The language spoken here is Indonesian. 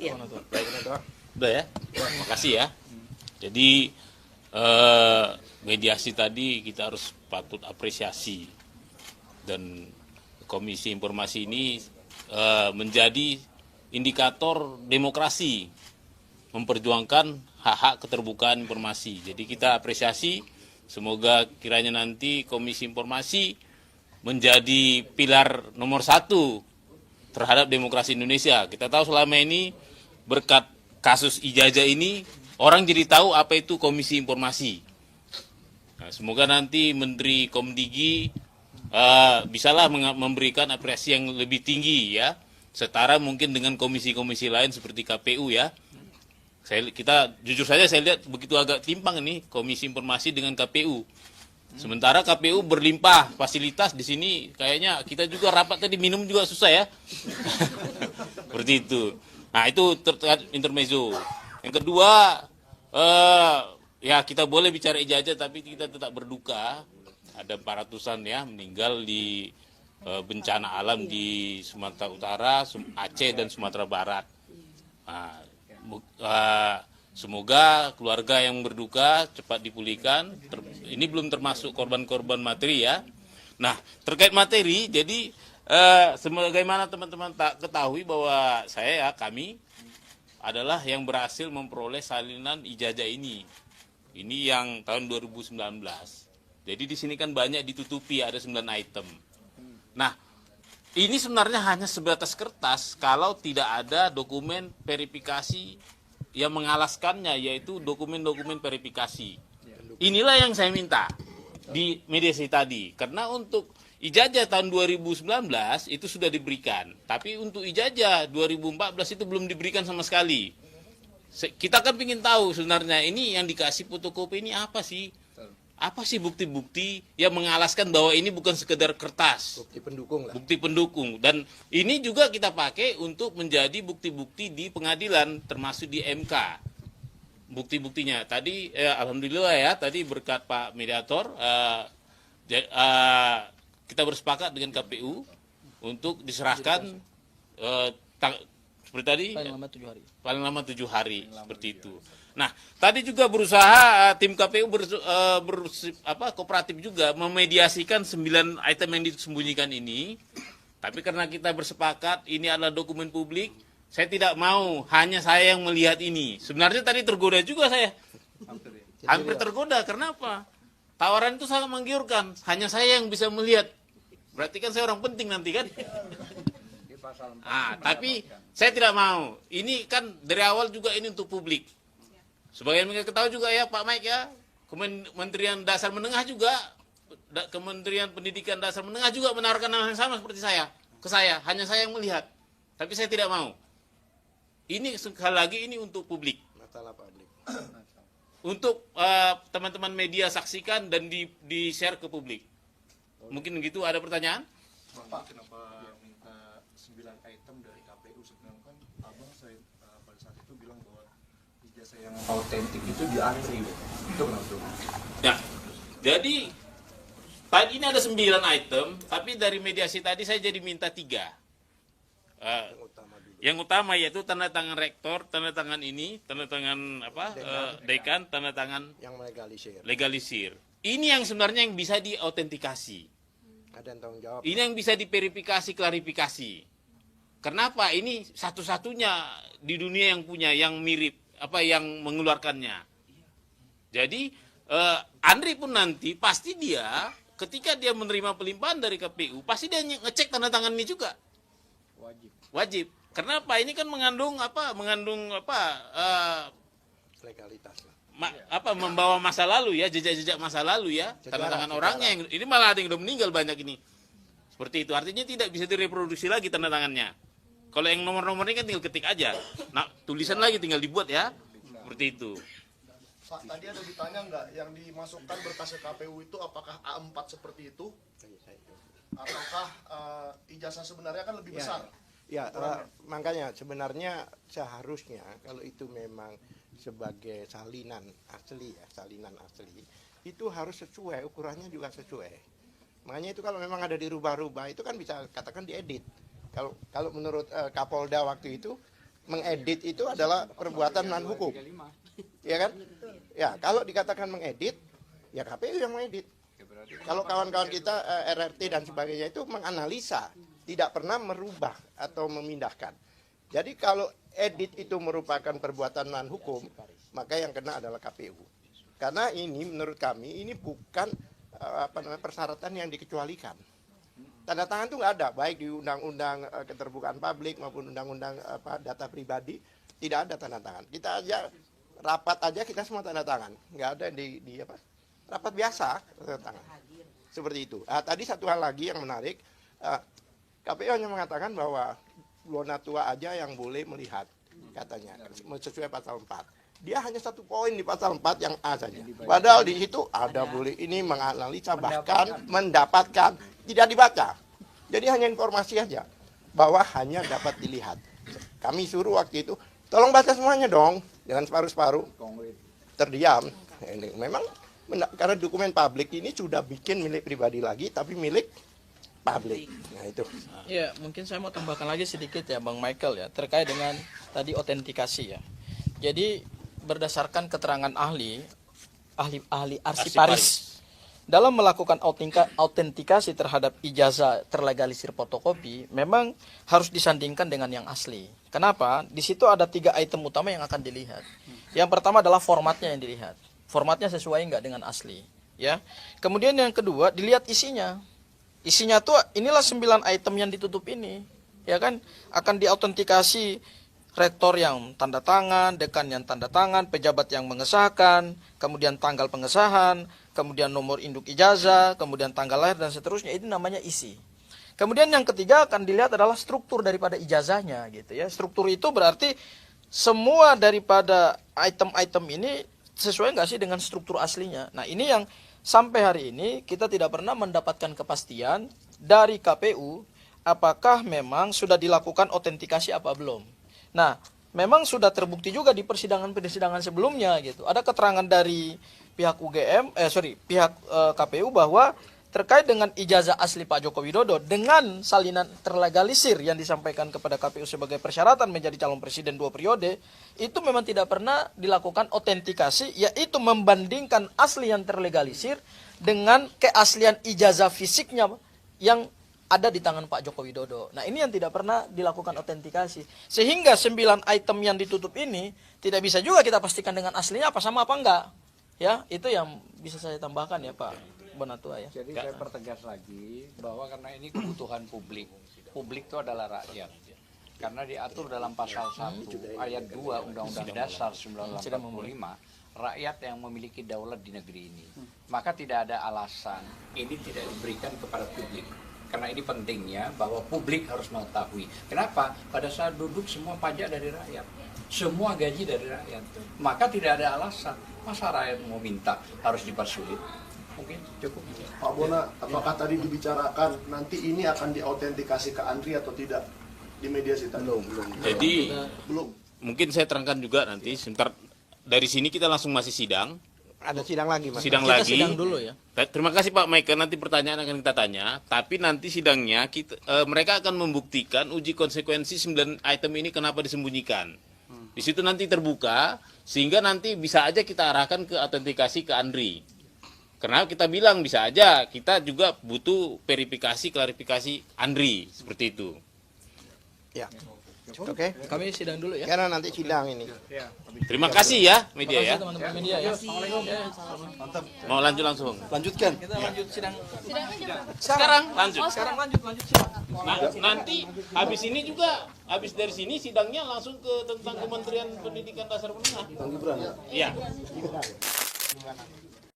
Ya. Udah ya? Makasih ya. Jadi mediasi tadi kita harus patut apresiasi, dan Komisi Informasi ini menjadi indikator demokrasi, memperjuangkan hak-hak keterbukaan informasi. Jadi kita apresiasi, semoga kiranya nanti Komisi Informasi menjadi pilar nomor 1 terhadap demokrasi Indonesia. Kita tahu selama ini berkat kasus Ijazah ini orang jadi tahu apa itu Komisi Informasi. Nah, semoga nanti Menteri Komdigi bisalah memberikan apresiasi yang lebih tinggi ya, setara mungkin dengan komisi-komisi lain seperti KPU ya. Kita jujur saja saya lihat begitu agak timpang ini Komisi Informasi dengan KPU. Sementara KPU berlimpah fasilitas, di sini kayaknya kita juga rapat tadi minum juga susah ya. Seperti itu. Nah itu terkait intermezzo. Yang kedua, ya kita boleh bicara Ijazah tapi kita tetap berduka. Ada 400-an ya meninggal di bencana alam di Sumatera Utara, Aceh dan Sumatera Barat. Nah, semoga keluarga yang berduka cepat dipulihkan. Ini belum termasuk korban-korban materi ya. Nah, terkait materi, jadi sebagaimana teman-teman tak ketahui bahwa kami adalah yang berhasil memperoleh salinan Ijazah ini. Ini yang tahun 2019. Jadi di sini kan banyak ditutupi, ada 9 item. Nah, ini sebenarnya hanya sebatas kertas kalau tidak ada dokumen verifikasi yang mengalaskannya, yaitu dokumen-dokumen verifikasi. Inilah yang saya minta di mediasi tadi, karena untuk Ijazah tahun 2019 itu sudah diberikan, tapi untuk Ijazah 2014 itu belum diberikan sama sekali. Kita kan ingin tahu sebenarnya ini yang dikasih fotokopi ini apa sih? Apa sih bukti-bukti yang mengalaskan bahwa ini bukan sekedar kertas? Bukti pendukung lah. Bukti pendukung. Dan ini juga kita pakai untuk menjadi bukti-bukti di pengadilan, termasuk di MK. Bukti-buktinya. Tadi, alhamdulillah ya, tadi berkat Pak Mediator, kita bersepakat dengan KPU untuk diserahkan seperti tadi, paling lama 7 hari, seperti itu. Nah, tadi juga berusaha tim KPU kooperatif juga memediasikan 9 item yang disembunyikan ini. Tapi karena kita bersepakat ini adalah dokumen publik, saya tidak mau hanya saya yang melihat ini. Sebenarnya tadi tergoda juga saya. Hampir tergoda, kenapa? Tawaran itu sangat menggiurkan, hanya saya yang bisa melihat. Berarti kan saya orang penting nanti kan? Tapi saya tidak mau. Ini kan dari awal juga ini untuk publik. Sebagian mereka ketahui juga ya Pak Mike ya, Kementerian Dasar Menengah juga, Kementerian Pendidikan Dasar Menengah juga menawarkan hal yang sama seperti saya, ke saya, hanya saya yang melihat. Tapi saya tidak mau. Ini sekali lagi ini untuk publik. Masalah publik. Untuk teman-teman media saksikan dan di-share ke publik. Mungkin begitu, ada pertanyaan? Bapak, kenapa minta 9 item dari KPU? Sebenarnya kan abang saya pada saat itu bilang bahwa Ijazah yang autentik itu di antri. Itu kenapa? Ya, jadi tadi ini ada 9 item, tapi dari mediasi tadi saya jadi minta 3. Yang utama yaitu tanda tangan rektor, tanda tangan ini, tanda tangan dekan, tanda tangan yang legalisir. Ini yang sebenarnya yang bisa diautentikasi. Ada yang tanggung jawab. Ini yang bisa diverifikasi, klarifikasi. Kenapa? Ini satu-satunya di dunia yang punya, yang mirip, yang mengeluarkannya. Jadi Andri pun nanti pasti dia ketika dia menerima pelimpahan dari KPU pasti dia ngecek tanda tangan ini juga. Wajib. Kenapa? Ini kan mengandung legalitas lah. Membawa masa lalu ya, jejak-jejak masa lalu ya, tanda tangan orangnya yang ini malah ada yang udah meninggal banyak ini. Seperti itu. Artinya tidak bisa direproduksi lagi tanda tangannya. Kalau yang nomor-nomor ini kan tinggal ketik aja. Nah, tulisan lagi tinggal dibuat ya. Seperti itu. Pak, tadi ada ditanya nggak yang dimasukkan berkas ke KPU itu apakah A4 seperti itu? Ataukah ijazah sebenarnya kan lebih besar? Ya, makanya sebenarnya seharusnya kalau itu memang sebagai salinan asli, itu harus sesuai, ukurannya juga sesuai. Makanya itu kalau memang ada dirubah-rubah, itu kan bisa katakan diedit. Kalau menurut Kapolda waktu itu, mengedit itu adalah perbuatan non hukum, ya kan? Ya, kalau dikatakan mengedit, ya KPU yang mengedit. Kalau kawan-kawan kita RRT dan sebagainya itu menganalisa, tidak pernah merubah atau memindahkan. Jadi kalau edit itu merupakan perbuatan non hukum, maka yang kena adalah KPU. Karena ini menurut kami ini bukan persyaratan yang dikecualikan. Tanda tangan itu nggak ada, baik di undang-undang keterbukaan publik maupun undang-undang data pribadi, tidak ada tanda tangan. Kita aja rapat aja kita semua tanda tangan, nggak ada di rapat biasa tanda tangan. Seperti itu. Tadi satu hal lagi yang menarik, KPU hanya mengatakan bahwa Donatua aja yang boleh melihat, katanya sesuai pasal 4. Dia hanya satu poin di pasal 4 yang A saja. Padahal di situ ada boleh ini menganalisa bahkan mendapatkan, tidak dibaca. Jadi hanya informasi aja bahwa hanya dapat dilihat. Kami suruh waktu itu, tolong baca semuanya dong, jangan separuh-separuh. Terdiam. Ini memang karena dokumen publik ini sudah bikin milik pribadi lagi, tapi milik publik. Nah itu. Ya, mungkin saya mau tambahkan lagi sedikit ya Bang Michael ya, terkait dengan tadi otentikasi ya. Jadi berdasarkan keterangan ahli arsiparis dalam melakukan autentikasi terhadap ijazah terlegalisir fotokopi memang harus disandingkan dengan yang asli. Kenapa? Di situ ada 3 item utama yang akan dilihat. Yang pertama adalah formatnya yang dilihat. Formatnya sesuai nggak dengan asli, ya. Kemudian yang kedua dilihat isinya. Isinya tuh inilah 9 item yang ditutup ini, ya kan? Akan diautentikasi rektor yang tanda tangan, dekan yang tanda tangan, pejabat yang mengesahkan, kemudian tanggal pengesahan, kemudian nomor induk ijazah, kemudian tanggal lahir dan seterusnya. Itu namanya isi. Kemudian yang ketiga akan dilihat adalah struktur daripada ijazahnya gitu ya. Struktur itu berarti semua daripada item-item ini sesuai nggak sih dengan struktur aslinya. Nah, ini yang sampai hari ini kita tidak pernah mendapatkan kepastian dari KPU apakah memang sudah dilakukan autentikasi apa belum. Nah, memang sudah terbukti juga di persidangan-persidangan sebelumnya gitu. Ada keterangan dari pihak pihak KPU bahwa terkait dengan ijazah asli Pak Joko Widodo dengan salinan terlegalisir yang disampaikan kepada KPU sebagai persyaratan menjadi calon presiden 2 periode, itu memang tidak pernah dilakukan autentikasi, yaitu membandingkan asli yang terlegalisir dengan keaslian ijazah fisiknya yang ada di tangan Pak Joko Widodo. Nah, ini yang tidak pernah dilakukan autentikasi. Sehingga 9 item yang ditutup ini tidak bisa juga kita pastikan dengan aslinya apa sama apa enggak. Ya, itu yang bisa saya tambahkan ya Pak Bonatua ya. Jadi saya pertegas lagi bahwa karena ini kebutuhan publik. Publik itu adalah rakyat. Karena diatur dalam pasal 1 ayat 2 Undang-Undang Dasar 1945, rakyat yang memiliki daulat di negeri ini. Maka tidak ada alasan ini tidak diberikan kepada publik. Karena ini pentingnya bahwa publik harus mengetahui. Kenapa? Pada saat duduk semua pajak dari rakyat. Semua gaji dari rakyat. Maka tidak ada alasan. Masa rakyat mau minta harus dipersulit? Mungkin cukup. Pak Bona, apakah tadi dibicarakan nanti ini akan diautentikasi ke Andri atau tidak di mediasi tadi? Belum. Jadi Belum. mungkin saya terangkan juga nanti sebentar, dari sini kita langsung masih sidang. Ada sidang lagi, Mas. Sidang Kita lagi. sidang dulu ya. Terima kasih Pak Michael, nanti pertanyaan akan kita tanya. Tapi nanti sidangnya mereka akan membuktikan uji konsekuensi 9 item ini kenapa disembunyikan. Di situ nanti terbuka, sehingga nanti bisa aja kita arahkan ke autentikasi ke Andri. Karena kita bilang bisa aja, kita juga butuh verifikasi, klarifikasi Andri, seperti itu. Ya. Oke. Kami sidang dulu ya. Karena nanti sidang ini. Terima kasih ya media ya. Teman-teman media ya. Mau lanjut langsung. Lanjutkan. Kita lanjut sidang. Sekarang lanjut. Sekarang lanjut sidang. Nah, nanti habis ini juga, habis dari sini sidangnya langsung ke tentang Kementerian Pendidikan Dasar Menengah. Bang Gibran ya? Iya.